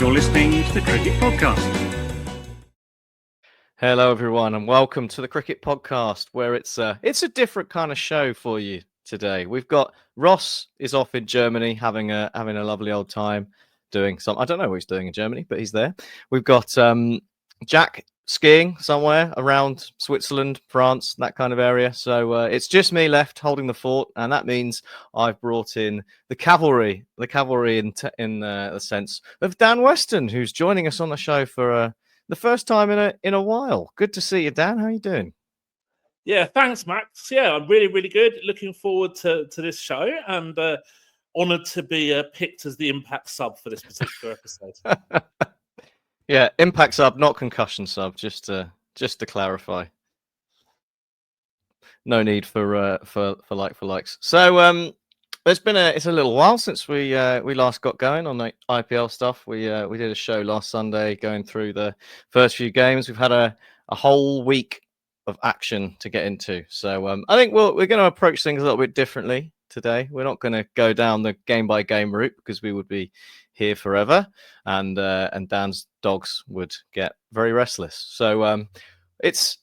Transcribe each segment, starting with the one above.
You're listening to the Cricket Podcast. Hello, everyone, and welcome to the Cricket Podcast, where it's a different kind of show for you today. We've got Ross is off in Germany having a lovely old time doing some. I don't know what he's doing in Germany, but he's there. We've got Jack skiing somewhere around Switzerland, France, that kind of area. So it's just me left holding the fort, and that means I've brought in the cavalry in the sense of Dan Weston, who's joining us on the show for the first time in a while. Good to see you, Dan. How are you doing? Yeah, thanks, Max. Yeah, I'm really, really good. Looking forward to this show, and honoured to be picked as the Impact sub for this particular episode. Yeah, Impact sub, not concussion sub. Just to clarify. No need for likes. So it's a little while since we last got going on the IPL stuff. We did a show last Sunday going through the first few games. We've had a whole week of action to get into. So I think we're going to approach things a little bit differently today. We're not going to go down the game by game route because we would be here forever, and Dan's dogs would get very restless. So it's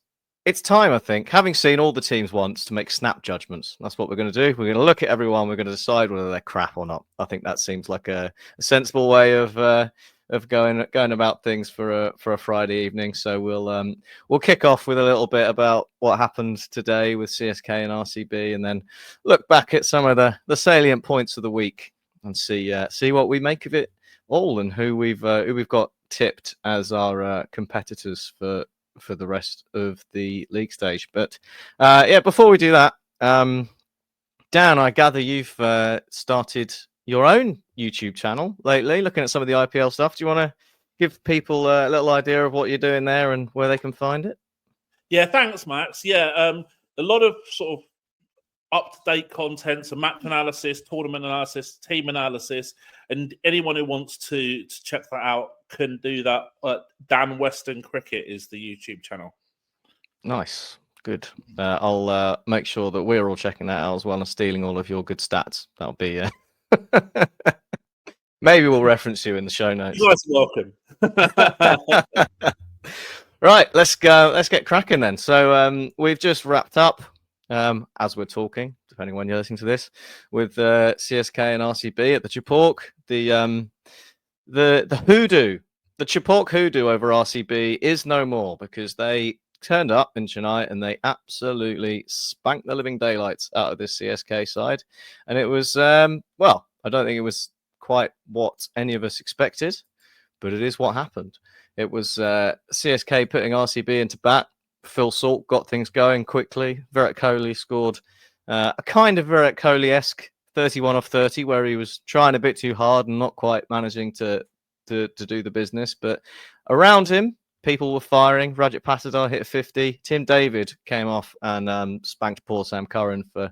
time, I think, having seen all the teams once, to make snap judgments. That's what we're going to do. We're going to look at everyone. We're going to decide whether they're crap or not. I think that seems like a sensible way of going about things for a Friday evening. So we'll kick off with a little bit about what happened today with CSK and RCB, and then look back at some of the salient points of the week and see what we make of it all, and who we've got tipped as our competitors for the rest of the league stage. But before we do that, Dan, I gather you've started your own YouTube channel lately, looking at some of the IPL stuff. Do you want to give people a little idea of what you're doing there and where they can find it? Yeah, thanks, Max. Yeah, a lot of sort of up-to-date content, so map analysis, tournament analysis, team analysis, and anyone who wants to check that out can do that. Dan Weston Cricket is the YouTube channel. Nice. Good. I'll make sure that we're all checking that out as well and stealing all of your good stats. That'll be... Maybe we'll reference you in the show notes. You guys are welcome. Right, let's go. Let's get cracking then. So we've just wrapped up, as we're talking, depending when you're listening to this, with CSK and RCB at the Chipawk. The hoodoo, the Chipawk hoodoo over RCB is no more, because they turned up in Chennai and they absolutely spanked the living daylights out of this CSK side. And it was, I don't think it was quite what any of us expected, but it is what happened. It was CSK putting RCB into bat. Phil Salt got things going quickly. Virat Kohli scored a kind of Virat Kohli-esque 31 off 30, where he was trying a bit too hard and not quite managing to do the business. But around him, people were firing. Rajat Patidar hit 50. Tim David came off and spanked poor Sam Curran for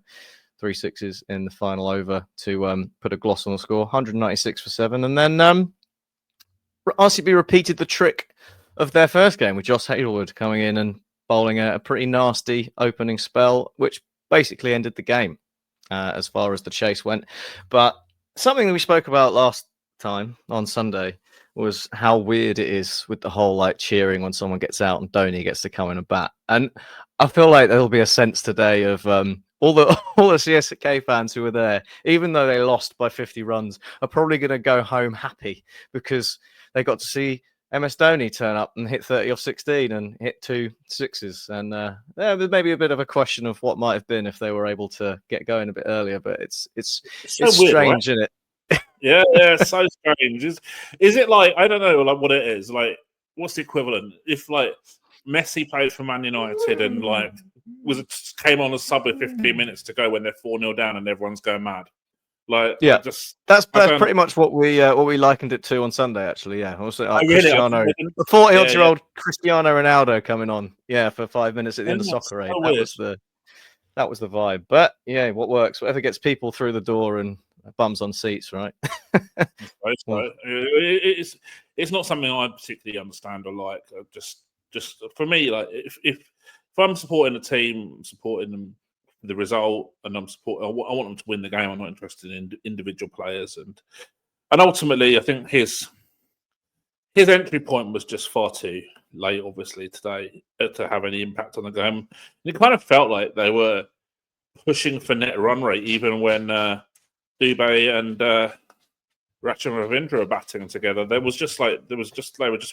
3 sixes in the final over to put a gloss on the score, 196 for 7. And then RCB repeated the trick of their first game with Josh Hazelwood coming in and bowling a pretty nasty opening spell, which basically ended the game as far as the chase went. But something that we spoke about last time on Sunday was how weird it is with the whole cheering when someone gets out and Dhoni gets to come in and bat. And I feel like there'll be a sense today of all the CSK fans who were there, even though they lost by 50 runs, are probably going to go home happy because they got to see MS Dhoni turn up and hit 30 off 16 and hit 2 sixes. And there may be a bit of a question of what might have been if they were able to get going a bit earlier. But it's so weird, strange, right? isn't it? Yeah, it's so strange. Is it I don't know, what it is? What's the equivalent? If Messi played for Man United and came on a sub with 15 minutes to go when they're 4-0 down and everyone's going mad. That's pretty much what we likened it to on Sunday, actually. Yeah, also Cristiano, the 40-odd-year-old Cristiano Ronaldo coming on, for 5 minutes at the end of Soccer Aid. That was the vibe. But yeah, what works, whatever gets people through the door and bums on seats, right? Right. It's not something I particularly understand or like. Just for me, if I'm supporting a team, I'm supporting them the result, and I want them to win the game. I'm not interested in individual players, and ultimately, I think his his entry point was just far too late, obviously, today to have any impact on the game. And it kind of felt like they were pushing for net run rate, even when Dubé and Ravindra were batting together. They were just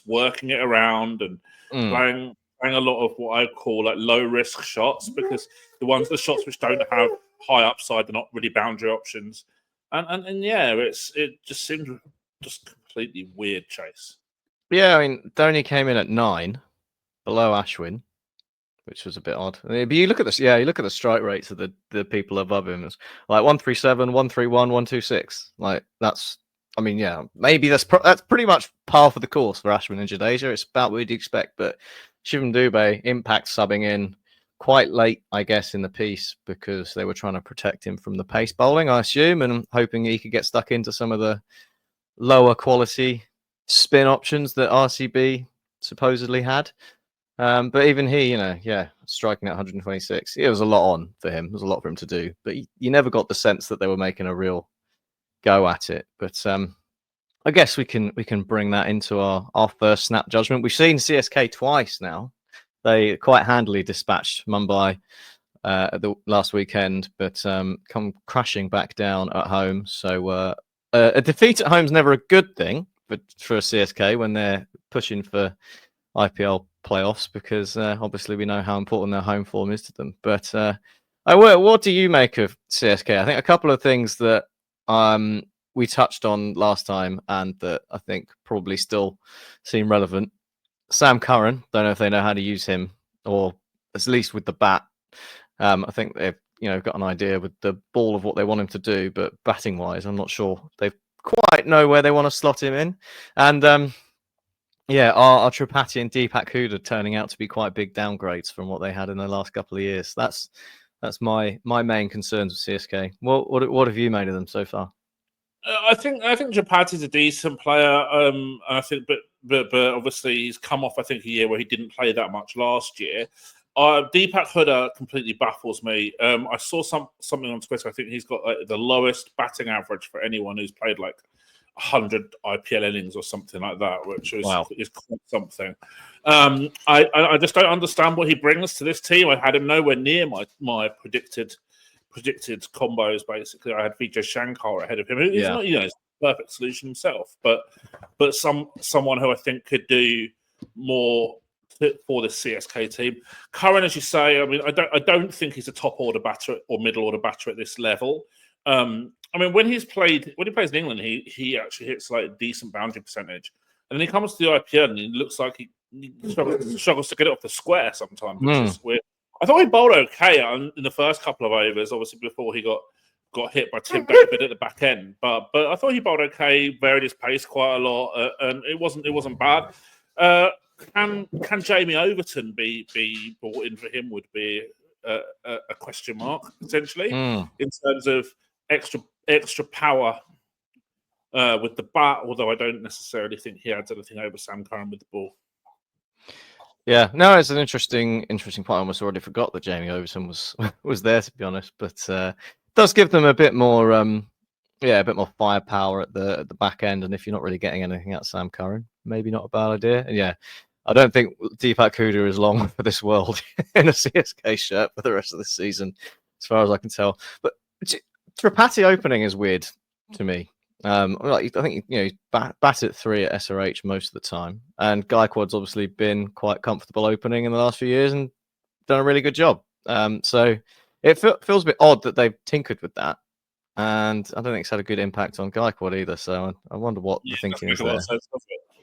working it around and playing a lot of what I call like low risk shots, because the shots which don't have high upside, they're not really boundary options. And yeah, it just seemed just completely weird chase. Yeah, I mean, Dhoni came in at 9, below Ashwin, which was a bit odd. But you look at this, you look at the strike rates of the people above him. It's like 137, 131, 126. Like that's, I mean, yeah, maybe that's pretty much par for the course for Ashwin and Jadeja. It's about what you'd expect. But Shivam Dubé, impact subbing in quite late, I guess, in the piece because they were trying to protect him from the pace bowling, I assume, and hoping he could get stuck into some of the lower quality spin options that RCB supposedly had. But even he, striking at 126, it was a lot on for him. There was a lot for him to do, but you never got the sense that they were making a real go at it. But I guess we can bring that into our first snap judgment. We've seen CSK twice now. They quite handily dispatched Mumbai the last weekend, but come crashing back down at home. So a defeat at home is never a good thing for CSK when they're pushing for IPL playoffs, because obviously we know how important their home form is to them. But what do you make of CSK? I think a couple of things that we touched on last time and that I think probably still seem relevant. Sam Curran, don't know if they know how to use him, or at least with the bat. I think they've got an idea with the ball of what they want him to do, but batting wise, I'm not sure they quite know where they want to slot him in. And our Tripathi and Deepak Huda turning out to be quite big downgrades from what they had in the last couple of years. That's my main concerns with CSK. What have you made of them so far? I think Tripathi's a decent player. I think, but obviously he's come off, I think, a year where he didn't play that much last year. Deepak Huda completely baffles me. I saw something on Twitter. I think he's got the lowest batting average for anyone who's played like 100 IPL innings or something like that, which is quite something. I just don't understand what he brings to this team. I had him nowhere near my predicted combos. Basically, I had Vijay Shankar ahead of him. He's not, he's a perfect solution himself, but someone who I think could do more for this CSK team. Curran, as you say, I mean, I don't think he's a top order batter or middle order batter at this level. I mean, when he plays in England, he actually hits like a decent boundary percentage, and then he comes to the IPL and he looks like he struggles to get it off the square sometimes, which is weird. I thought he bowled okay in the first couple of overs, obviously before he got hit by Tim David at the back end. But I thought he bowled okay, varied his pace quite a lot, and it wasn't bad. Can Jamie Overton be brought in for him? Would be a question mark potentially in terms of extra power with the bat. Although I don't necessarily think he adds anything over Sam Curran with the ball. Yeah, no, it's an interesting point. I almost already forgot that Jamie Overton was there, to be honest. But it does give them a bit more, a bit more firepower at the back end. And if you're not really getting anything out of Sam Curran, maybe not a bad idea. And yeah, I don't think Deepak Huda is long for this world in a CSK shirt for the rest of the season, as far as I can tell. But Tripathi opening is weird to me. I think bat at 3 at SRH most of the time, and Gaikwad's obviously been quite comfortable opening in the last few years and done a really good job. So it feels a bit odd that they've tinkered with that, and I don't think it's had a good impact on Gaikwad either. So I wonder what the thinking is there.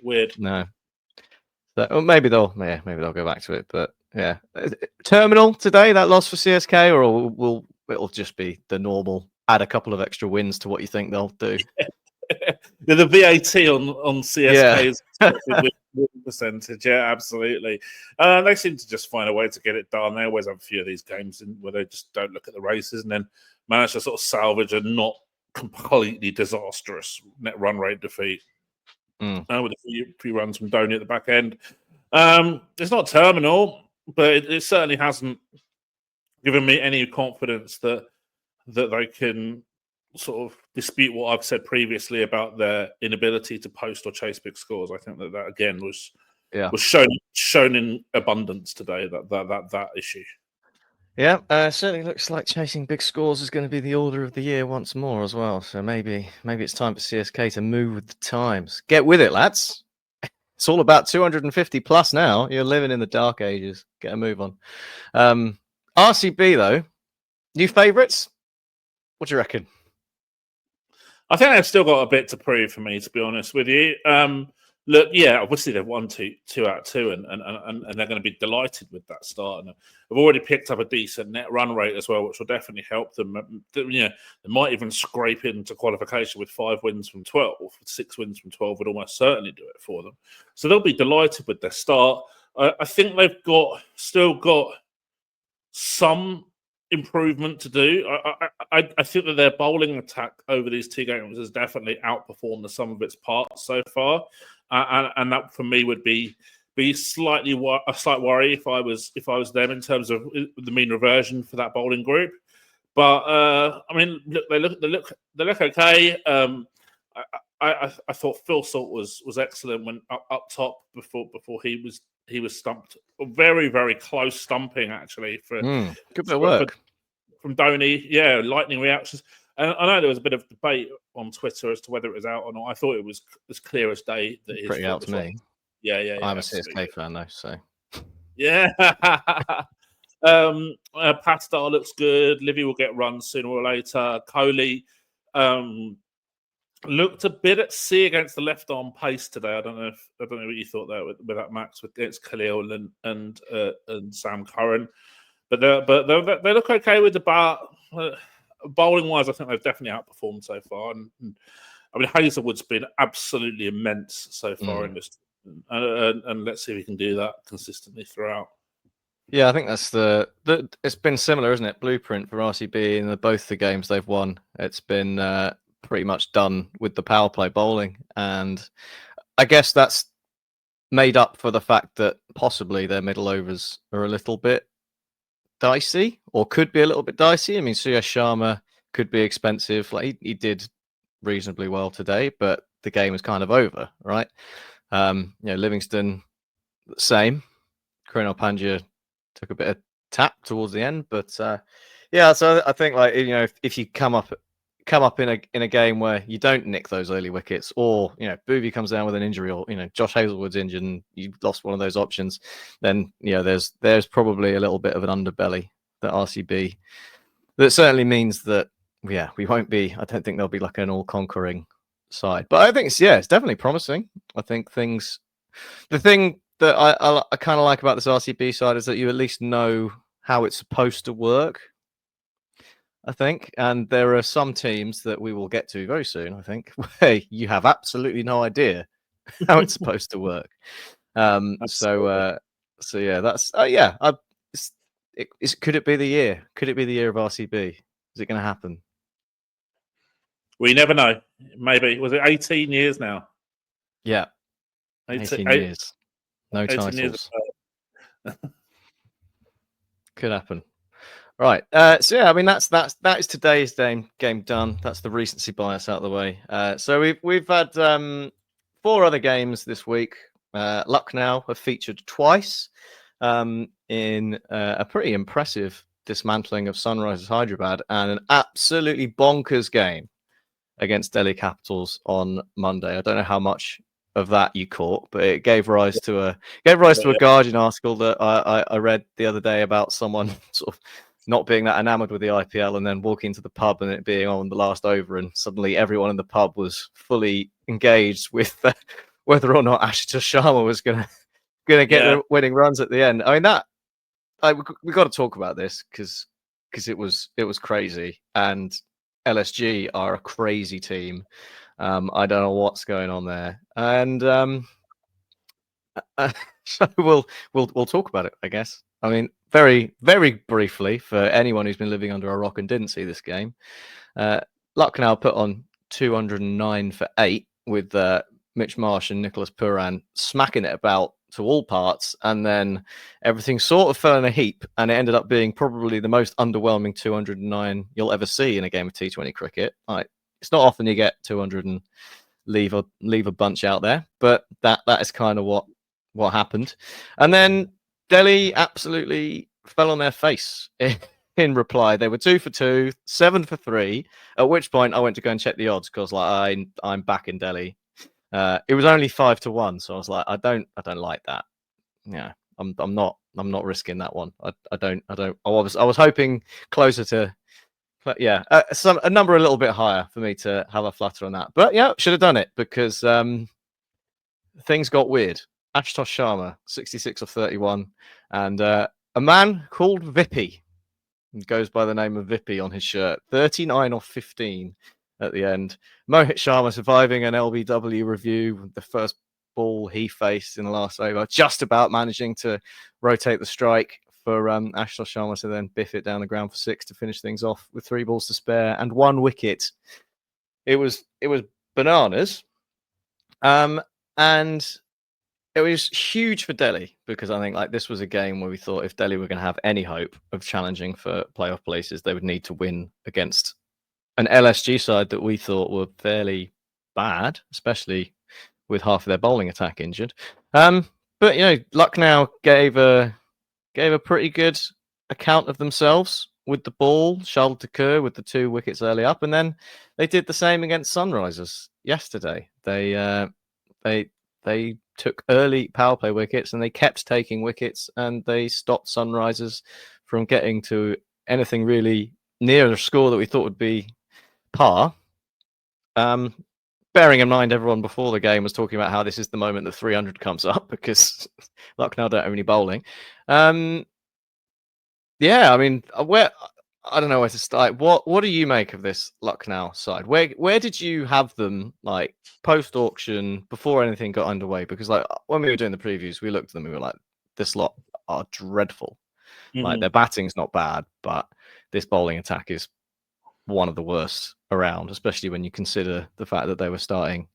Weird. No, so maybe they'll go back to it. But yeah, terminal today, that loss for CSK, or it'll just be the normal. Add a couple of extra wins to what you think they'll do. The VAT on CSK's percentage, absolutely. They seem to just find a way to get it done. They always have a few of these games where they just don't look at the races and then manage to sort of salvage a not completely disastrous net run rate defeat with a few runs from Dhoni at the back end. It's not terminal, but it certainly hasn't given me any confidence that they can sort of dispute what I've said previously about their inability to post or chase big scores. I think that again was shown in abundance today. That issue. Yeah, certainly looks like chasing big scores is going to be the order of the year once more as well. So maybe it's time for CSK to move with the times. Get with it, lads. It's all about 250 plus now. You're living in the dark ages. Get a move on. RCB though, new favourites. What do you reckon? I think they've still got a bit to prove for me, to be honest with you. Look, yeah, obviously they've won two out of two, and they're going to be delighted with that start. And they've already picked up a decent net run rate as well, which will definitely help them. You know, they might even scrape into qualification with 5 wins from 12. 6 wins from 12 would almost certainly do it for them. So they'll be delighted with their start. I think they've still got some improvement to do. I think that their bowling attack over these 2 games has definitely outperformed the sum of its parts so far, and that for me would be a slight worry if I was them in terms of the mean reversion for that bowling group. But I mean, look, they look okay. I thought Phil Salt was excellent when up top before he was stumped. Very, very close stumping, actually. Good bit of work. From Dhoni. Yeah, lightning reactions. And I know there was a bit of debate on Twitter as to whether it was out or not. I thought it was as clear as day. That pretty out to me. Yeah. I'm a CSK fan, though, so. Yeah. Patstar looks good. Livy will get runs sooner or later. Kohli looked a bit at sea against the left arm pace today. I don't know what you thought there with that, Max, against Khalil and Sam Curran, but they look okay with the bat. Bowling wise, I think they've definitely outperformed so far. And I mean, Hazelwood's been absolutely immense so far in this, and let's see if he can do that consistently throughout. Yeah, I think that's it's been similar, isn't it? Blueprint for RCB in both the games they've won. It's been pretty much done with the power play bowling, and I guess that's made up for the fact that possibly their middle overs are a little bit dicey, or could be a little bit dicey. I mean, Shreyas Sharma could be expensive. Like he did reasonably well today, but the game was kind of over, right? Livingston, same. Krunal Pandya took a bit of tap towards the end, but so I think if you come up in a game where you don't nick those early wickets, or Boovy comes down with an injury, or Josh Hazelwood's injured and you lost one of those options, then there's probably a little bit of an underbelly that RCB. That certainly means that we won't be. I don't think there'll be like an all-conquering side, but I think it's definitely promising. I think the thing that I kind of like about this RCB side is that you at least know how it's supposed to work, I think. And there are some teams that we will get to very soon, I think, where you have absolutely no idea how it's supposed to work. So that's could it be the year? Could it be the year of RCB? Is it going to happen? We never know. Maybe. Was it 18 years now? Yeah. 18 years. No titles. Could happen. Right. That is today's game done. That's the recency bias out of the way. So we've had 4 other games this week. Lucknow have featured twice in a pretty impressive dismantling of Sunrisers Hyderabad, and an absolutely bonkers game against Delhi Capitals on Monday. I don't know how much of that you caught, but it gave rise to a Guardian article that I read the other day about someone sort of not being that enamored with the IPL and then walking to the pub and it being on the last over, and suddenly everyone in the pub was fully engaged with whether or not Ashutosh Sharma was gonna get the winning runs at the end. I mean, we got to talk about this because it was crazy, and LSG are a crazy team. I don't know what's going on there, and so we'll talk about it, I guess. I mean, very, very briefly for anyone who's been living under a rock and didn't see this game, Lucknow put on 209 for 8 with Mitch Marsh and Nicholas Puran smacking it about to all parts, and then everything sort of fell in a heap, and it ended up being probably the most underwhelming 209 you'll ever see in a game of T20 cricket. Like, it's not often you get 200 and leave a bunch out there, but that is kind of what happened. And then Delhi absolutely fell on their face in reply. They were 2 for 2, 7 for 3. At which point I went to go and check the odds because like I'm back in Delhi. It was only 5 to 1, so I was like, I don't like that. Yeah, I'm not risking that one. I was hoping closer to, but yeah, a number a little bit higher for me to have a flutter on that. But yeah, should have done it because things got weird. Ashutosh Sharma, 66 of 31, and a man called Vippy, goes by the name of Vippy on his shirt, 39 off 15 at the end. Mohit Sharma surviving an LBW review, the first ball he faced in the last over, just about managing to rotate the strike for Ashutosh Sharma to then biff it down the ground for 6 to finish things off with 3 balls to spare and 1 wicket. It was bananas, and it was huge for Delhi because I think like this was a game where we thought if Delhi were going to have any hope of challenging for playoff places, they would need to win against an LSG side that we thought were fairly bad, especially with half of their bowling attack injured. But you know, Lucknow gave a pretty good account of themselves with the ball. Shardul with the 2 wickets early up, and then they did the same against Sunrisers yesterday. They took early power play wickets and they kept taking wickets, and they stopped Sunrisers from getting to anything really near the score that we thought would be par. Bearing in mind, everyone before the game was talking about how this is the moment that 300 comes up because Lucknow don't have any bowling. Yeah, I mean, I don't know where to start. What do you make of this Lucknow side? Where did you have them like post auction before anything got underway? Because like when we were doing the previews, we looked at them and we were like, this lot are dreadful. Like their batting's not bad, but this bowling attack is one of the worst around, especially when you consider the fact that they were starting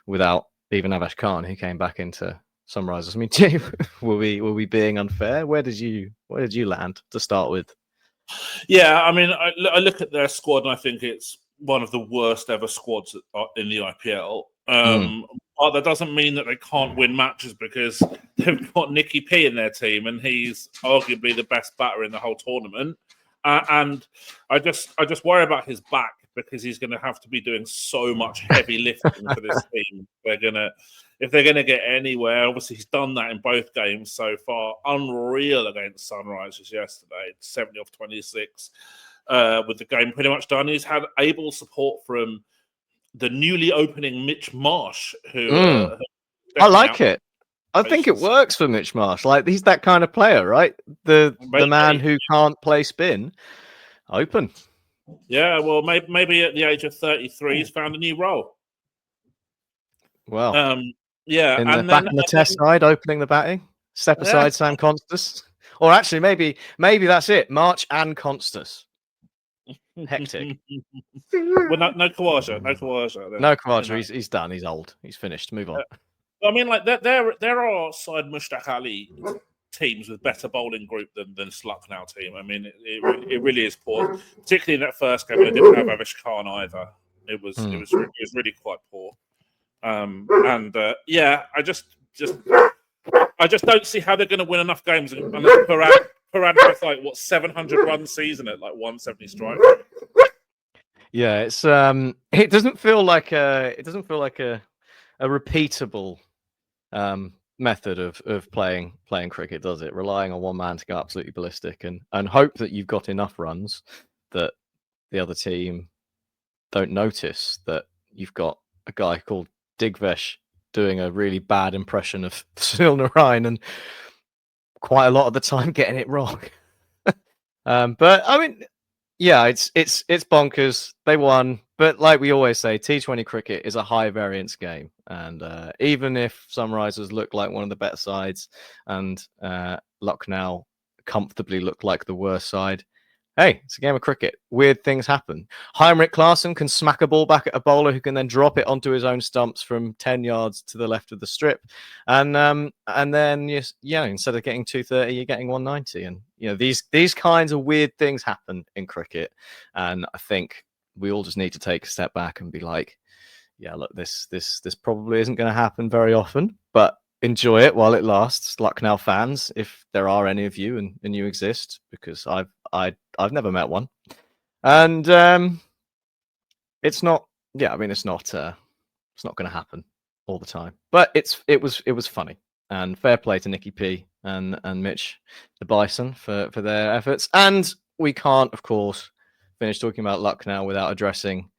without even Avesh Khan, who came back into Sunrisers. I mean, were we being unfair? Where did you land to start with? Yeah, I mean, I look at their squad and I think it's one of the worst ever squads in the IPL. But that doesn't mean that they can't win matches because they've got Nicky P in their team and he's arguably the best batter in the whole tournament. And I just worry about his back because he's going to have to be doing so much heavy lifting for this team. If they're going to get anywhere, obviously he's done that in both games so far. Unreal against Sunrisers yesterday, 70 off 26 with the game pretty much done. He's had able support from the newly opening Mitch Marsh, who I like it. I think it works for Mitch Marsh. Like he's that kind of player, right? The man who can't play spin, open. Yeah, well, maybe at the age of 33, he's found a new role. Well, yeah, in the test side, opening the batting, step aside Sam Constas, or actually maybe that's it. March and Constas. Hectic. Well, no Khawaja. No Khawaja. He's done. He's old. He's finished. Move on. I mean, like there are side Mushtaq Ali teams with better bowling group than Lucknow team. I mean, it really is poor, particularly in that first game. They didn't have Avesh Khan either. It was really quite poor. Yeah, I just don't see how they're going to win enough games unless Parad has like 700 run season at like 170 strike. Yeah, it's it doesn't feel like a repeatable method of playing cricket, does it? Relying on one man to go absolutely ballistic and hope that you've got enough runs that the other team don't notice that you've got a guy called Digvesh doing a really bad impression of Sunil Narayan and quite a lot of the time getting it wrong. But I mean, yeah, it's bonkers. They won, but like we always say, T20 cricket is a high variance game, and even if Sunrisers look like one of the better sides, and Lucknow comfortably look like the worst side, hey, it's a game of cricket. Weird things happen. Heinrich Klaassen can smack a ball back at a bowler who can then drop it onto his own stumps from 10 yards to the left of the strip. And then, instead of getting 230, you're getting 190. And, these kinds of weird things happen in cricket. And I think we all just need to take a step back and be like, yeah, look, this probably isn't going to happen very often, but enjoy it while it lasts. Lucknow fans, if there are any of you and you exist, because I've never met one, and it's not. Yeah, I mean, it's not going to happen all the time, but it was funny, and fair play to Nicky P and Mitch the Bison for their efforts. And we can't, of course, finish talking about Lucknow without addressing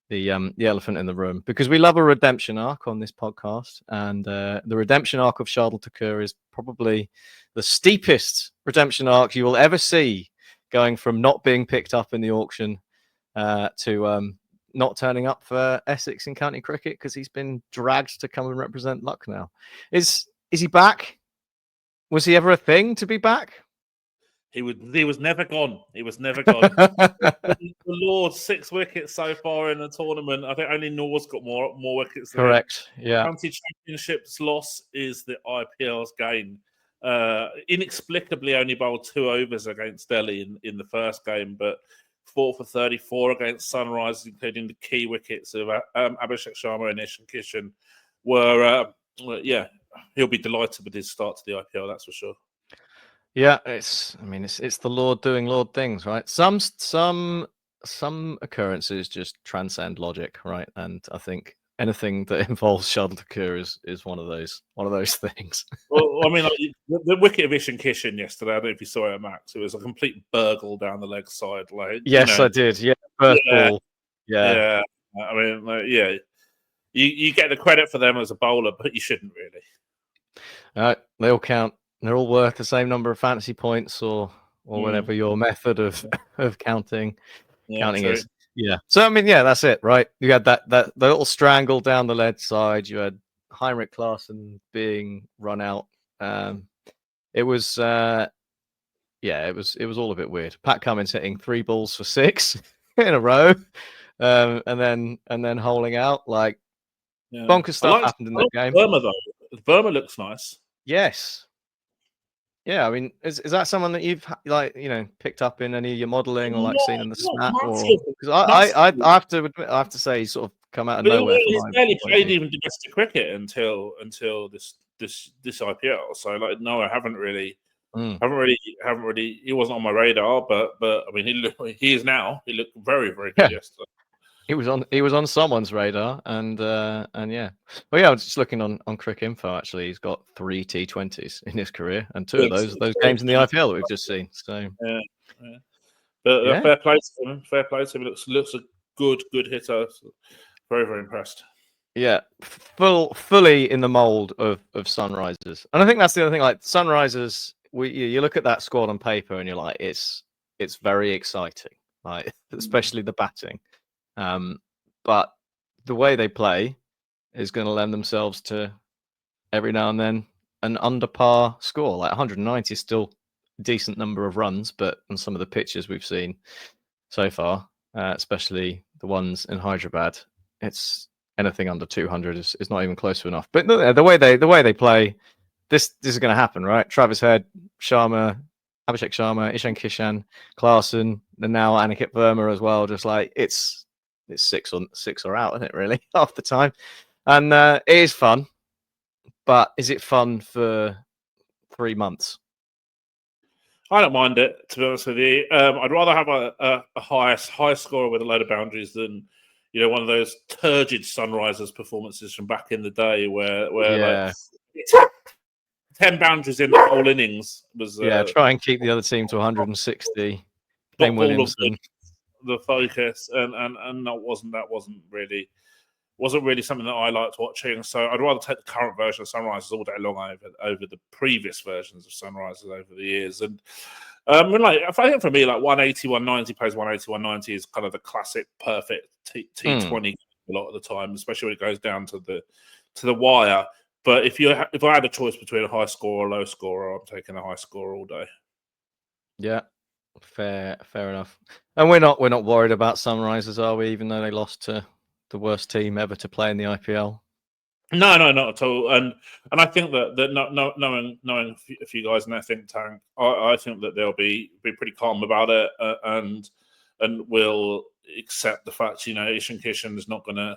the elephant in the room, because we love a redemption arc on this podcast, and the redemption arc of Shardul Thakur is probably the steepest redemption arc you will ever see, going from not being picked up in the auction to not turning up for Essex in county cricket because he's been dragged to come and represent Lucknow. Is he back? Was he ever a thing to be back? He was never gone. He was never gone. The Lord's 6 wickets so far in the tournament. I think only Nor's got more wickets. Correct. Yeah. County Championship's loss is the IPL's gain. Inexplicably, only bowled 2 overs against Delhi in the first game, but 4 for 34 against Sunrise, including the key wickets of Abhishek Sharma and Ishan Kishan. He'll be delighted with his start to the IPL. That's for sure. Yeah, it's the Lord doing Lord things, right? Some occurrences just transcend logic, right? And I think anything that involves Shardul Thakur is one of those things. Well, I mean, like, the wicket of Ishan Kishan yesterday, I don't know if you saw it, Max. It was a complete burgle down the leg side. Like, yes, I did. Yeah, first ball. Yeah. I mean, you get the credit for them as a bowler, but you shouldn't really. They all count. They're all worth the same number of fantasy points, or whatever your method of counting is. Yeah. So I mean, yeah, that's it, right? You had that the little strangle down the leg side. You had Heinrich Klaassen being run out. It was all a bit weird. Pat Cummins hitting 3 balls for 6 in a row, and then holing out. Like, bonkers stuff happened in that game. Verma though, Verma looks nice. Yes. Yeah, I mean, is that someone that you've picked up in any of your modelling or seen in the snap? Because I have to admit, I have to say, he's sort of come out of nowhere. He's barely played even domestic cricket until this IPL. So no, I haven't really. He wasn't on my radar, but I mean, he is now. He looked very, very good yesterday. He was on someone's radar, and yeah. Well, yeah, I was just looking on Cricinfo. Actually, he's got 3 T20s in his career, and 2 of those games in the IPL that we've just seen. So but fair play to him. Fair play to him. Looks a good hitter. Very, very impressed. Yeah, fully in the mold of Sunrisers, and I think that's the other thing. Like Sunrisers, you look at that squad on paper, and you're like, it's very exciting. Like, especially the batting. But the way they play is going to lend themselves to every now and then an under par score. Like 190 is still a decent number of runs, but on some of the pitches we've seen so far, especially the ones in Hyderabad, it's anything under 200 is not even close to enough. But the way they play, this is going to happen, right? Travis Head, Sharma, Abhishek Sharma, Ishan Kishan, Klaassen, and now Aniket Verma as well. Just like it's 6 or out, isn't it? Really, half the time, and it is fun. But is it fun for 3 months? I don't mind it, to be honest with you. I'd rather have a high scorer with a load of boundaries than one of those turgid Sunrisers performances from back in the day where like 10 boundaries in the whole innings was try and keep the other team to 160. Kane Williamson. The focus and that wasn't really something that I liked watching. So I'd rather take the current version of Sunrisers all day long over the previous versions of Sunrisers over the years. And I think for me, like 180, 190 plays 180, 190 is kind of the classic perfect T20 a lot of the time, especially when it goes down to the wire. But if I had a choice between a high score or a low scorer, I'm taking a high score all day. Yeah. Fair enough. And we're not worried about Sunrisers, are we? Even though they lost to the worst team ever to play in the IPL. No, not at all. And I think that knowing a few guys in their think tank, I think that they'll be pretty calm about it, and will accept the fact, Ishan Kishan is not going to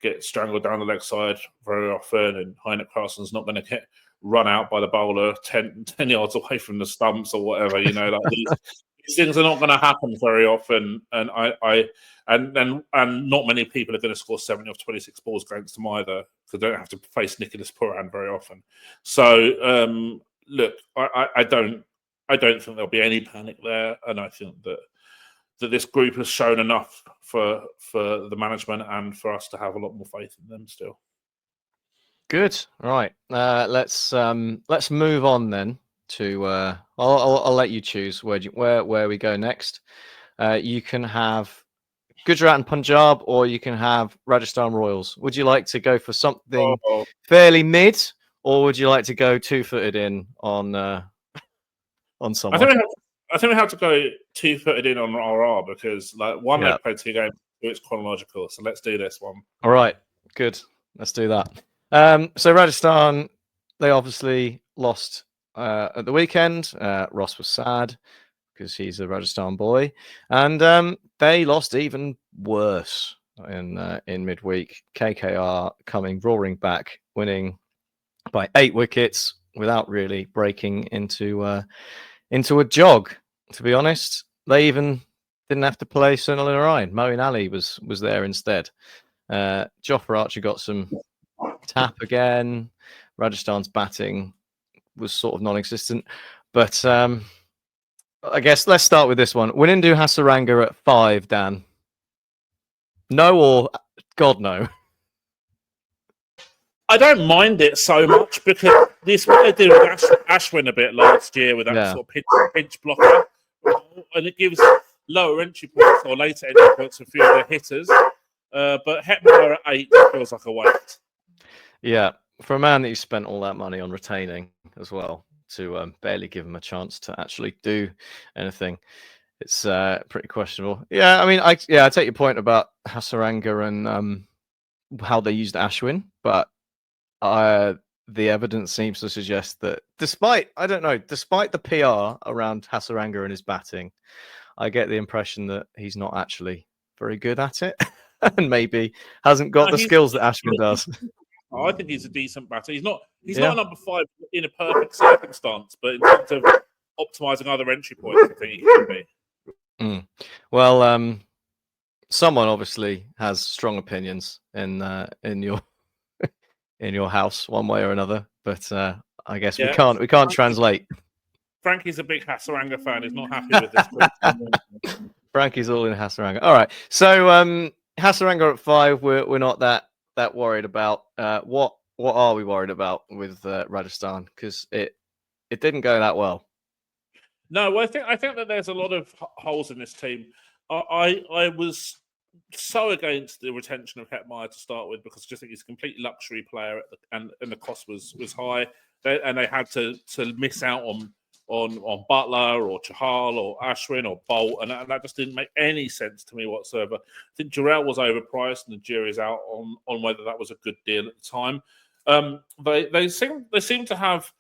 get strangled down the leg side very often, and Heinet Carlson's not going to get run out by the bowler 10 yards away from the stumps or whatever. Like these things are not going to happen very often, and and not many people are going to score 70 off 26 balls against them either, because they don't have to face Nicholas Pooran very often. So look, I don't think there'll be any panic there, and I think that this group has shown enough for the management and for us to have a lot more faith in them still. Good. Right. Let's move on then to. I'll let you choose where we go next. You can have Gujarat and Punjab, or you can have Rajasthan Royals. Would you like to go for something fairly mid, or would you like to go 2-footed in on someone? I think we have to go 2-footed in on RR, because they've played 2 games, so it's chronological. So let's do this one. All right, good. Let's do that. So Rajasthan, they obviously lost at the weekend. Ross was sad because he's a Rajasthan boy, and they lost even worse in midweek. KKR coming roaring back, winning by 8 wickets without really breaking into a jog. To be honest, they even didn't have to play Sunil Narayan. Moeen Ali was there instead. Jofra Archer got some tap again. Rajasthan's batting was sort of non-existent. But I guess let's start with this one. Winindu Hasaranga at 5, Dan. No or God no? I don't mind it so much, because this what they did with Ashwin a bit last year with that sort of pinch blocker, and it gives lower entry points or later entry points for a few of the hitters. But Hetmyer at 8 feels like a waste. Yeah, for a man that you spent all that money on retaining as well, to barely give him a chance to actually do anything, it's pretty questionable. Yeah, I mean, I take your point about Hasaranga and how they used Ashwin, but the evidence seems to suggest that despite the PR around Hasaranga and his batting, I get the impression that he's not actually very good at it and maybe hasn't got the skills that Ashwin does. I think he's a decent batter. He's not a number 5 in a perfect circumstance, but in terms of optimizing other entry points, I think he can be. Well, someone obviously has strong opinions in your house one way or another, but I guess we can't translate. Frankie's a big Hasaranga fan. He's not happy with this. Frankie's all in Hasaranga. All right, so Hasaranga at 5, we're not that worried about. What are we worried about with Rajasthan? Because it didn't go that well. No, well, I think that there's a lot of holes in this team. I was so against the retention of Hetmyer to start with, because I just think he's a complete luxury player, and the cost was high, and they had to miss out on Butler or Chahal or Ashwin or Bolt, and that just didn't make any sense to me whatsoever. I think Jarrell was overpriced, and the jury's out on whether that was a good deal at the time. They seem to have,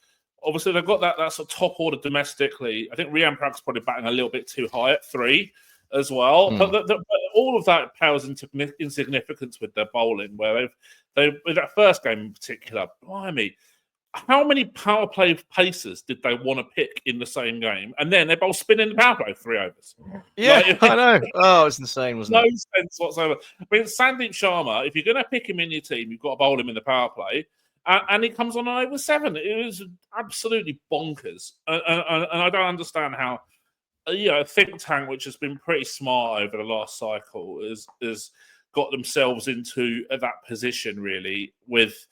obviously they've got that sort of top order domestically. I think Rian Parag's probably batting a little bit too high at 3 as well, but all of that pales into insignificance with their bowling, where they with that first game in particular, blimey, how many power play pacers did they want to pick in the same game? And then they're both spinning the power play 3 overs. Yeah, I know. Oh, it's insane, wasn't it? No sense whatsoever. I mean, Sandeep Sharma, if you're going to pick him in your team, you've got to bowl him in the power play. And he comes on over 7. It was absolutely bonkers. And I don't understand how a think tank, which has been pretty smart over the last cycle, is got themselves into that position, really, with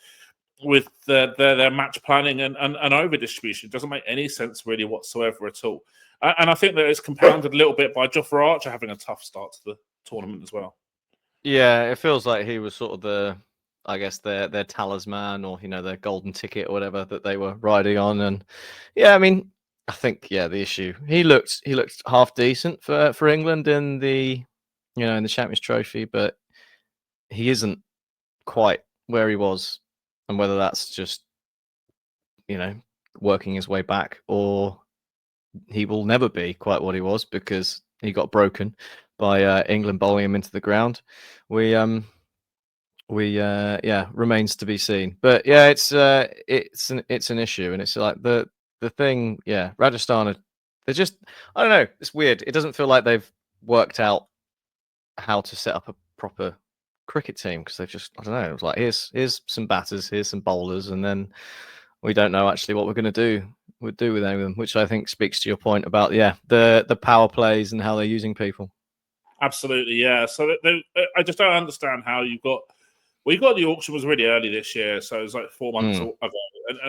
their match planning and over distribution. It doesn't make any sense really whatsoever at all. And I think that it's compounded a little bit by Jofra Archer having a tough start to the tournament as well. Yeah, it feels like he was sort of their talisman, or their golden ticket or whatever that they were riding on. And yeah, I mean, I think the issue, he looked half decent for England in the in the Champions Trophy, but he isn't quite where he was. And whether that's just, working his way back, or he will never be quite what he was, because he got broken by England bowling him into the ground. Remains to be seen. But yeah, it's an issue, and it's like the thing. Yeah, Rajasthan, they're just, I don't know. It's weird. It doesn't feel like they've worked out how to set up a proper cricket team, because they've just, I don't know. It was like, here's some batters, here's some bowlers, and then we don't know actually what we're going to do with any of them, which I think speaks to your point about the power plays and how they're using people. Absolutely, yeah. So I just don't understand how you got the auction was really early this year, so it was like 4 months ago,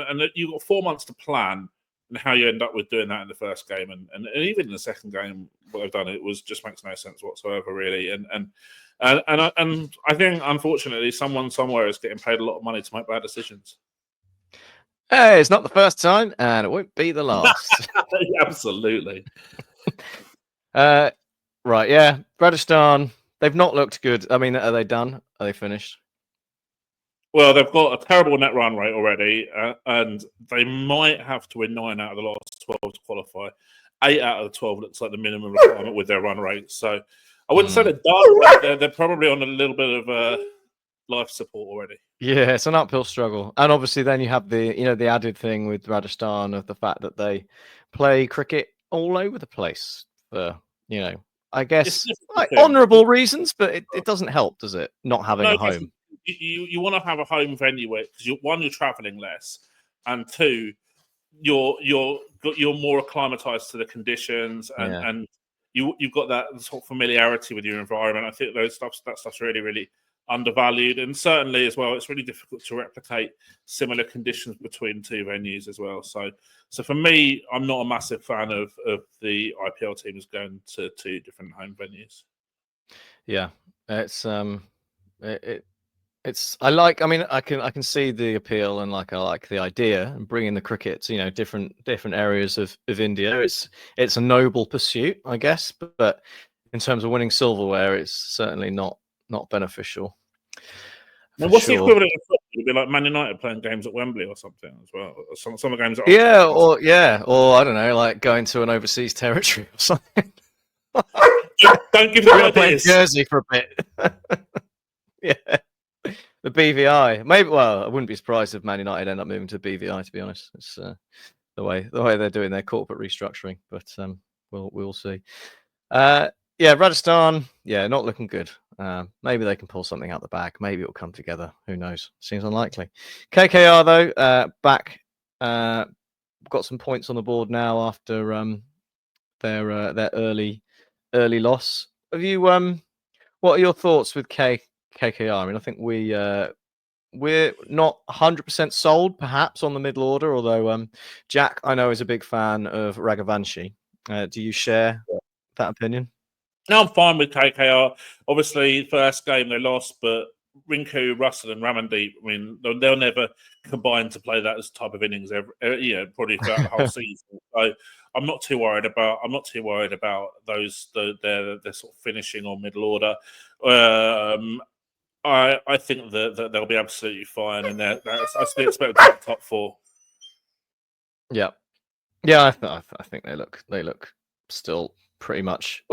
and you got 4 months to plan, and how you end up with doing that in the first game, and even in the second game, what they've done, it was just makes no sense whatsoever, really. And I think, unfortunately, someone somewhere is getting paid a lot of money to make bad decisions. Hey, it's not the first time, and it won't be the last. Absolutely. Right, yeah. Rajasthan, they've not looked good. I mean, are they done? Are they finished? Well, they've got a terrible net run rate already, and they might have to win 9 out of the last 12 to qualify. 8 out of the 12 looks like the minimum requirement with their run rate. So I wouldn't say they're done. They're probably on a little bit of life support already. Yeah, it's an uphill struggle. And obviously then you have the added thing with Rajasthan of the fact that they play cricket all over the place for, I guess honourable reasons, but it doesn't help, does it? Not having a home. You want to have a home venue because you're travelling less, and two, you're more acclimatized to the conditions, and you've got that sort of familiarity with your environment. I think that stuff's really, really undervalued, and certainly as well, it's really difficult to replicate similar conditions between two venues as well. So for me, I'm not a massive fan of the IPL teams going to two different home venues. Yeah, I can see the appeal, and I like the idea and bringing the cricket to different areas of India. It's a noble pursuit, I guess, but in terms of winning silverware, it's certainly not beneficial. Now, what's the equivalent of football? It'd be like Man United playing games at Wembley or something as well. Some of the games at or I don't know, like going to an overseas territory or something. Don't give them ideas. Jersey for a bit. Yeah. The BVI, maybe. Well, I wouldn't be surprised if Man United end up moving to BVI. To be honest, it's the way they're doing their corporate restructuring. But we'll see. Rajasthan, not looking good. Maybe they can pull something out the bag. Maybe it'll come together. Who knows? Seems unlikely. KKR though, back, got some points on the board now after their early loss. Have you what are your thoughts with KKR? I mean, I think we're not 100% sold, perhaps, on the middle order. Although Jack, I know, is a big fan of Raghavanshi. Do you share that opinion? No, I'm fine with KKR. Obviously, first game they lost, but Rinku, Russell, and Ramandeep, I mean, they'll never combine to play that as type of innings probably throughout the whole season. So I'm not too worried about those their sort of finishing or middle order. I think that they'll be absolutely fine, and I still expect them to be top 4. Yeah. I think they look still pretty much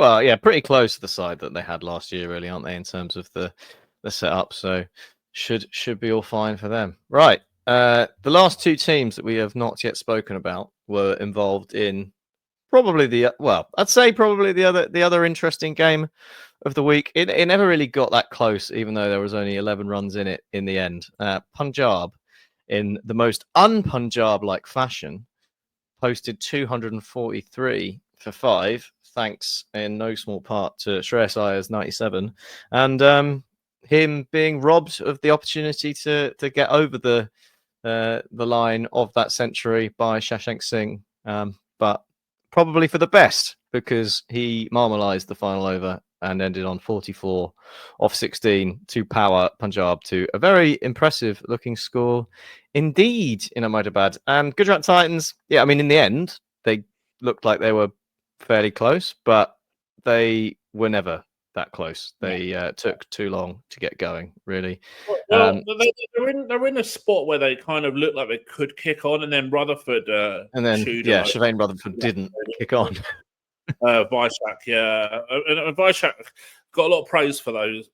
pretty close to the side that they had last year, really, aren't they, in terms of the setup? So should be all fine for them, right? The last two teams that we have not yet spoken about were involved in probably the other interesting game of the week. It never really got that close, even though there was only 11 runs in it in the end. Punjab, in the most un-Punjab-like fashion, posted 243 for 5, thanks in no small part to Shreyas Iyer's 97, and him being robbed of the opportunity to get over the line of that century by Shashank Singh, but probably for the best, because he marmalised the final over and ended on 44 off 16 to power Punjab to a very impressive looking score indeed in Ahmedabad. And Gujarat Titans, I mean, in the end, they looked like they were fairly close, but they were never that close. They took too long to get going, really. Well, they're in a spot where they kind of look like they could kick on, and then Rutherford Shivane Rutherford didn't kick on. Vishak, yeah. And Vishak got a lot of praise for his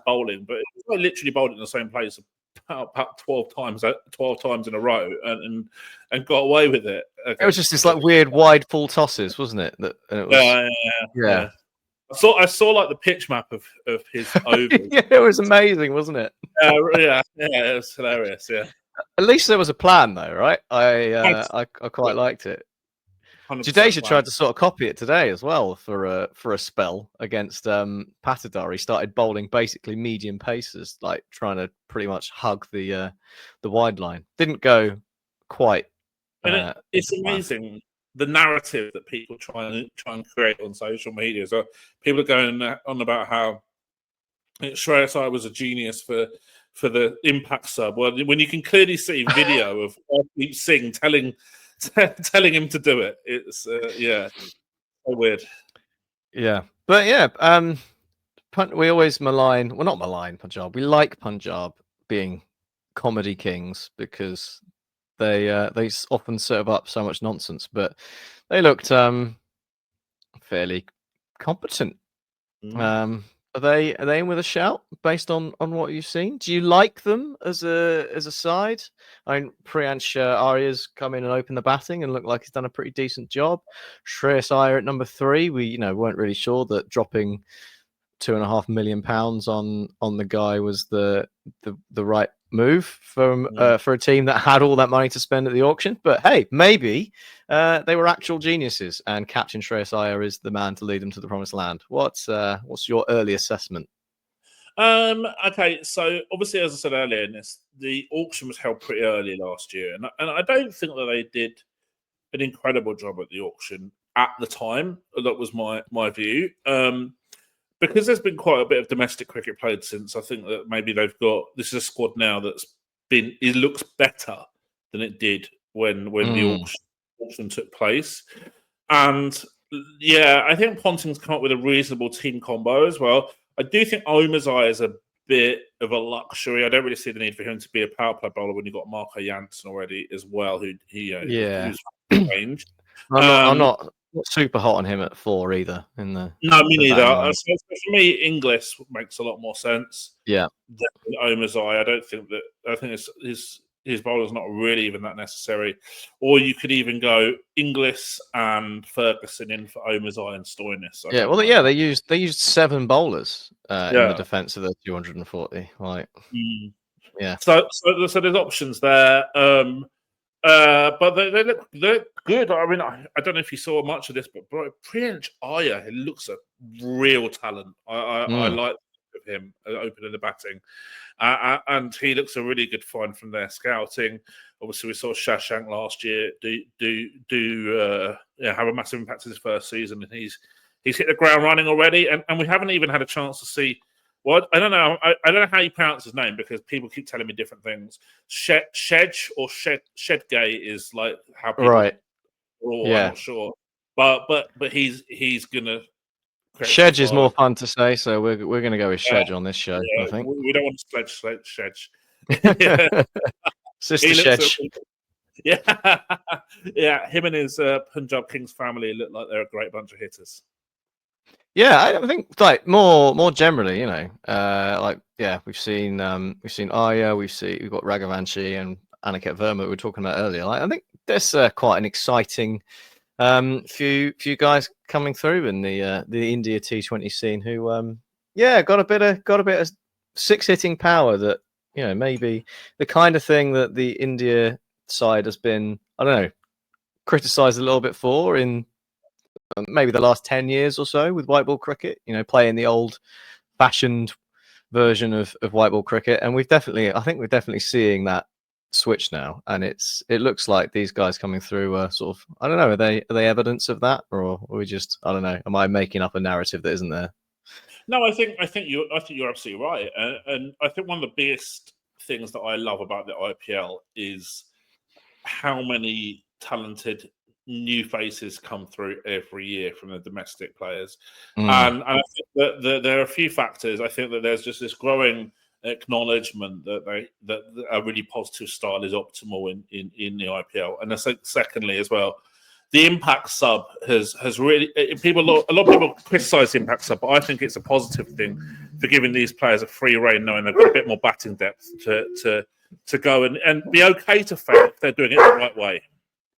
bowling, but he literally bowled in the same place about 12 times in a row and got away with it. It was just this like weird wide full tosses, wasn't it? It was, yeah. I saw like the pitch map of his overs. Yeah, it was amazing, wasn't it? Yeah, it was hilarious. Yeah. At least there was a plan, though, right? I quite liked it. Jadeja tried to sort of copy it today as well for a spell against Patidar. He started bowling basically medium paces, like trying to pretty much hug the wide line. Didn't go quite. It's amazing the narrative that people try and create on social media. So people are going on about how Shreyas Iyer was a genius for the impact sub. Well, when you can clearly see video of Ardeep Singh telling him to do it, it's so weird. Yeah, but yeah, we always malign. Well, not malign Punjab. We like Punjab being comedy kings because they often serve up so much nonsense, but they looked fairly competent. Are they in with a shout based on what you've seen? Do you like them as a side? I mean, Priyansh Aryer's come in and opened the batting and looked like he's done a pretty decent job. Shreyas Iyer at number 3, we weren't really sure that dropping £2.5 million on the guy was the right move for a team that had all that money to spend at the auction. But hey, maybe they were actual geniuses, and Captain Shreyas Iyer is the man to lead them to the promised land. What's your early assessment? Okay, so obviously, as I said earlier in this, the auction was held pretty early last year, and I don't think that they did an incredible job at the auction at the time. That was my view. Because there's been quite a bit of domestic cricket played since, I think that maybe this is a squad now it looks better than it did when the auction took place. And yeah, I think Ponting's come up with a reasonable team combo as well. I do think Omazai is a bit of a luxury. I don't really see the need for him to be a power play bowler when you've got Marco Jansen already as well, who's range. I'm not super hot on him at 4 either. No, me neither. So for me, Inglis makes a lot more sense. Yeah, Omazai. I think his bowler's not really even that necessary. Or you could even go Inglis and Ferguson in for Omazai and Stoinis. They used 7 bowlers in the defence of the 240. Right. Yeah. So there's options there. But they're good. I mean, I don't know if you saw much of this, but Priyansh Iyer, he looks a real talent. I like him opening the batting, and he looks a really good find from their scouting. Obviously, we saw Shashank last year have a massive impact in his first season, and he's hit the ground running already. And we haven't even had a chance to see. Well, I don't know. I don't know how you pronounce his name because people keep telling me different things. Shedgay is like how people. Right. I'm not sure, but he's gonna. Shedge is more fun to say, so we're gonna go with Shedge on this show. I think we don't want to sledge Shedge. Sister Shedge. Yeah. Him and his Punjab Kings family look like they're a great bunch of hitters. Yeah, I think like more generally, we've seen Iyer, we've got Raghavanshi and Aniket Verma we were talking about earlier. I think there's quite an exciting few guys coming through in the India T20 scene who got a bit of 6 hitting power that maybe the kind of thing that the India side has been criticised a little bit for in maybe the last 10 years or so with white ball cricket, playing the old fashioned version of white ball cricket. And I think we're definitely seeing that switch now. And it looks like these guys coming through are sort of, I don't know, are they evidence of that? Or are we just, I don't know, am I making up a narrative that isn't there? No, I think you're absolutely right. And I think one of the biggest things that I love about the IPL is how many talented new faces come through every year from the domestic players. And I think that there are a few factors. I think that there's just this growing acknowledgement that a really positive style is optimal in the IPL. And secondly as well, the Impact sub has really a lot of people criticise the Impact sub, but I think it's a positive thing for giving these players a free rein, knowing they've got a bit more batting depth to go and be okay to fail if they're doing it the right way.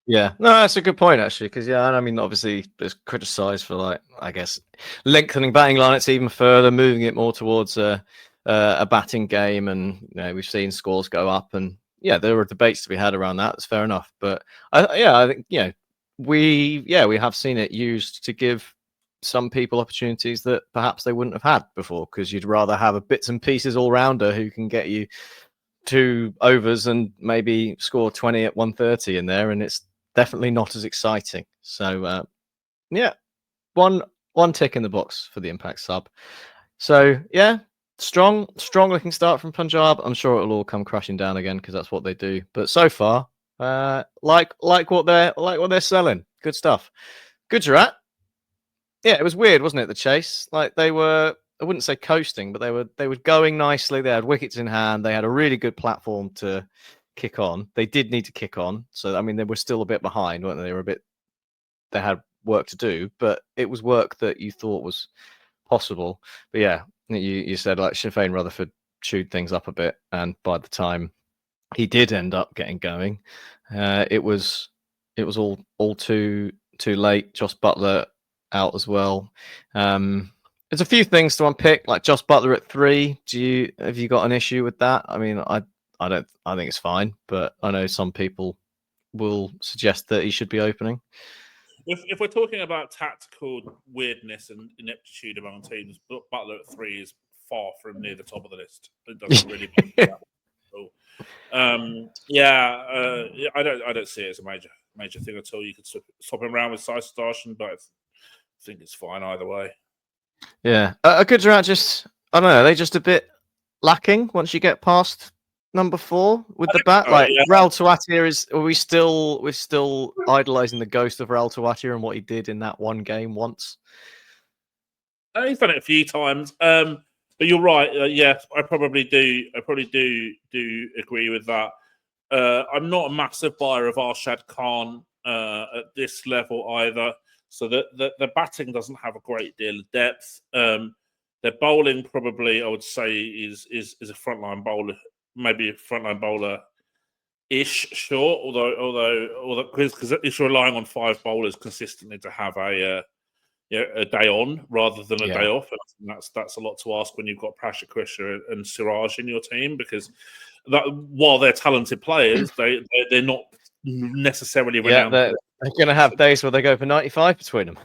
Yeah, no, that's a good point actually, because I mean, obviously, it's criticised for like, I guess, lengthening batting lineups even further, moving it more towards a batting game, and we've seen scores go up, and there are debates to be had around that. That's fair enough, but I think we have seen it used to give some people opportunities that perhaps they wouldn't have had before, because you'd rather have a bits and pieces all rounder who can get you 2 overs and maybe score 20 at 130 in there, and it's definitely not as exciting. So one tick in the box for the Impact sub. So strong looking start from Punjab. I'm sure it'll all come crashing down again because that's what they do. But so far, like what they're selling. Good stuff. Gujarat. Yeah, it was weird, wasn't it? The chase, like they were, I wouldn't say coasting, but they were going nicely. They had wickets in hand. They had a really good platform to kick on. They did need to kick on. So I mean, they were still a bit behind, weren't they? They had work to do, but it was work that you thought was possible. But yeah, you said like Shafane Rutherford chewed things up a bit, and by the time he did end up getting going, it was all too late. Josh Buttler out as well. There's a few things to unpick, like Josh Buttler at 3. Have you got an issue with that? I mean, I don't. I think it's fine, but I know some people will suggest that he should be opening. If we're talking about tactical weirdness and ineptitude among teams, Buttler at 3 is far from near the top of the list. It doesn't really matter that at all. I don't see it as a major thing at all. You could swap him around with Sarsdarshan, but I think it's fine either way. Yeah, Gujarat just, I don't know, are they just a bit lacking once you get past number 4 with the bat? Rahul Tewatia we're still idolising the ghost of Rahul Tewatia and what he did in that one game once. He's done it a few times, but you're right. I probably do agree with that. I'm not a massive buyer of Arshad Khan at this level either. So the batting doesn't have a great deal of depth. Their bowling probably, I would say, is a frontline bowler, maybe a frontline bowler-ish, sure. Although because it's relying on 5 bowlers consistently to have a day on rather than a day off, and that's a lot to ask when you've got Prashad Krishna and Siraj in your team, because while they're talented players, they're not necessarily renowned. They're going to have days where they go for 95 between them.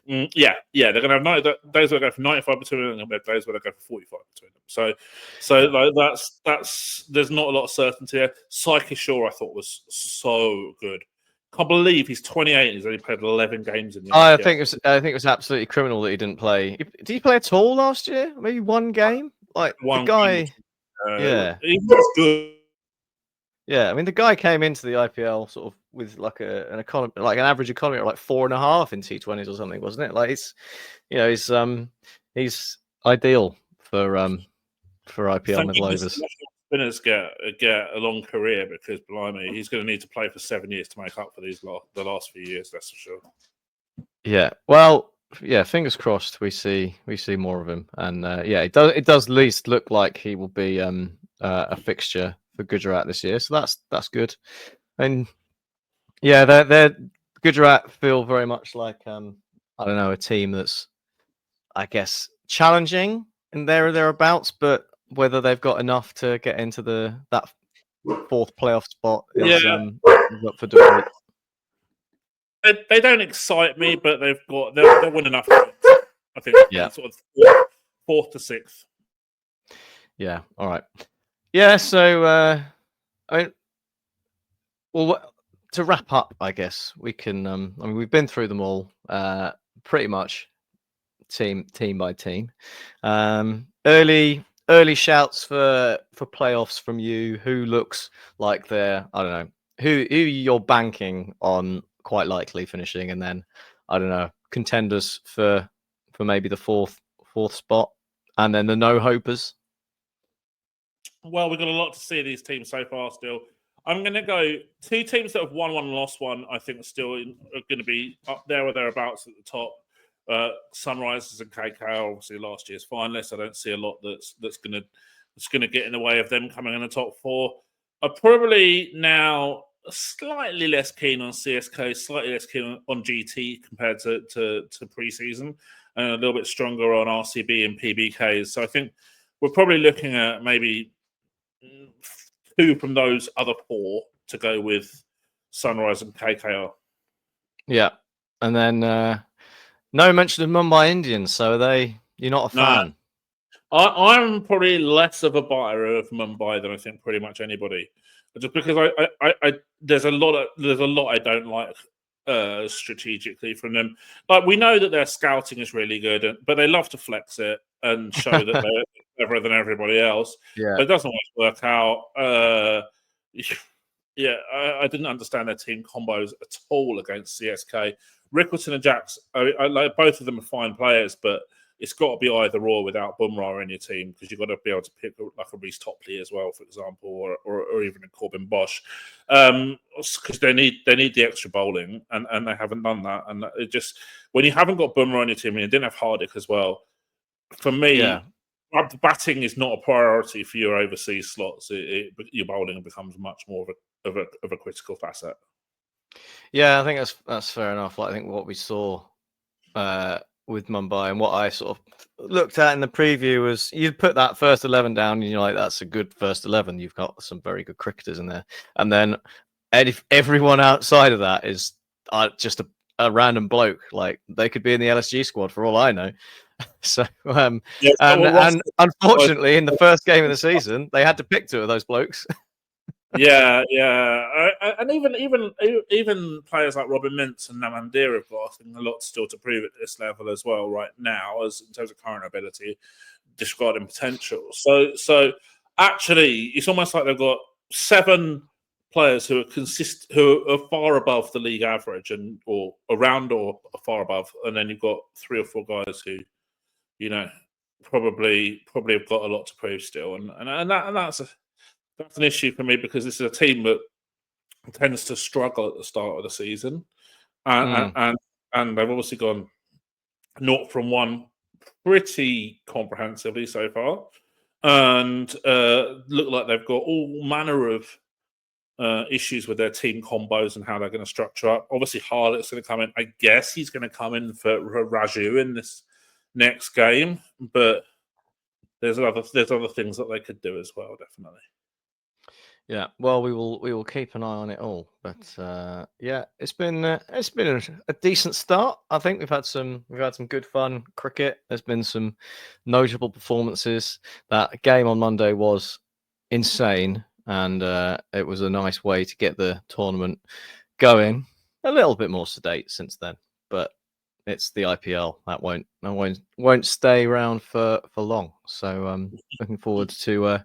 They're going to have days where they go for 95 between them, and days where they go for 45 between them. So that's there's not a lot of certainty there. Saika Shaw, I thought, was so good. Can't believe he's 28 and he's only played 11 games in the I think it was absolutely criminal that he didn't play. Did he play at all last year? Maybe one game? The guy, he was good. Yeah, I mean, the guy came into the IPL sort of with like an average economy of like 4.5 in T20s or something, wasn't it? Like he's ideal for IPL middle overs. Spinners get a long career, because blimey, he's going to need to play for 7 years to make up for the last few years. That's for sure. Yeah, well, fingers crossed we see more of him, and it does at least look like he will be a fixture for Gujarat this year, so that's good. And they're Gujarat feel very much like I don't know, a team that's, I guess, challenging in there or thereabouts, but whether they've got enough to get into that 4th playoff spot is up for debate. They don't excite me, but they'll win enough. I think. Sort of 4th to 6th. Yeah. All right. Yeah. So I mean, well, to wrap up, I guess we can. I mean, we've been through them all, pretty much, team by team. Early shouts for playoffs from you. Who looks like they're, I don't know, who you're banking on quite likely finishing, and then I don't know, contenders for maybe the fourth spot, and then the no hopers. Well, we've got a lot to see these teams so far still. I'm going to go 2 teams that have won one and lost one. I think are going to be up there or thereabouts at the top. Sunrisers and KKR, obviously last year's finalists. I don't see a lot that's going to get in the way of them coming in the top 4. I'm probably now slightly less keen on CSK, slightly less keen on GT compared to pre-season, and a little bit stronger on RCB and PBKs. So I think we're probably looking at maybe 2 from those other 4 to go with Sunrise and KKR. Yeah, and then no mention of Mumbai Indians. So you're not a fan? I'm probably less of a buyer of Mumbai than I think pretty much anybody, just because I there's a lot I don't like strategically from them. Like, we know that their scouting is really good, but they love to flex it and show that they're better than everybody else. Yeah, but it doesn't always work out. I didn't understand their team combos at all against CSK. Rickleton and Jacks, I like both of them are fine players, but it's got to be either or without Bumrah in your team, because you've got to be able to pick like a Reece Topley as well, for example, or even a Corbin Bosch, because they need the extra bowling, and they haven't done that. And it just, when you haven't got Bumrah in your team and you didn't have Hardik as well, for me, batting is not a priority for your overseas slots. Your bowling becomes much more of a critical facet. Yeah, I think that's fair enough. Like, I think what we saw with Mumbai and what I sort of looked at in the preview was, you put that first 11 down and you're like, that's a good first 11. You've got some very good cricketers in there. And then everyone outside of that is just a random bloke. Like, they could be in the LSG squad for all I know. So, and unfortunately, in the first game of the season, they had to pick 2 of those blokes. Yeah. And even players like Robin Mintz and Namandir have got, I think, a lot still to prove at this level as well right now, as in terms of current ability, discarding potential. So actually, it's almost like they've got 7 players who are far above the league average, or around or far above, and then you've got 3 or 4 guys who, probably have got a lot to prove still, and that's an issue for me, because this is a team that tends to struggle at the start of the season, and they've obviously gone 0 from 1 pretty comprehensively so far, and look like they've got all manner of issues with their team combos and how they're going to structure up. Obviously, Hardik's going to come in. I guess he's going to come in for Raju in this next game, but there's other things that they could do as well, definitely. Yeah, well, we will keep an eye on it all, but it's been a decent start. I think we've had some good fun cricket. There's been some notable performances. That game on Monday was insane, and it was a nice way to get the tournament going. A little bit more sedate since then, but it's the IPL. That won't stay around for long. So looking forward to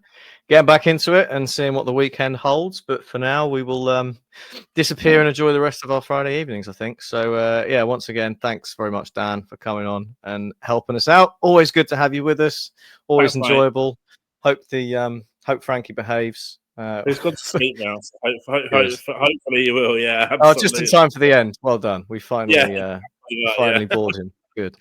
getting back into it and seeing what the weekend holds. But for now, we will disappear and enjoy the rest of our Friday evenings, I think. So once again, thanks very much, Dan, for coming on and helping us out. Always good to have you with us. Always enjoyable. Hope Frankie behaves. He's got to sleep now. So hopefully you will. Yeah. Absolutely. Oh, just in time for the end. Well done. We finally bored him. Good.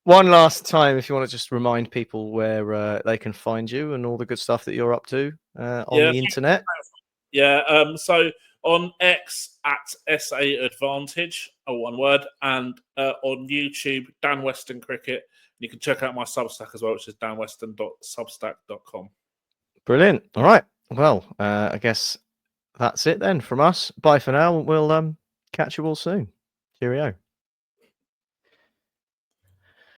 One last time, if you want to just remind people where they can find you and all the good stuff that you're up to on the internet. Yeah. So on X at SA Advantage, one word, and on YouTube, Dan Weston Cricket. You can check out my Substack as well, which is danweston.substack.com. Brilliant. All right. Well, I guess that's it then from us. Bye for now. We'll catch you all soon. Cheerio.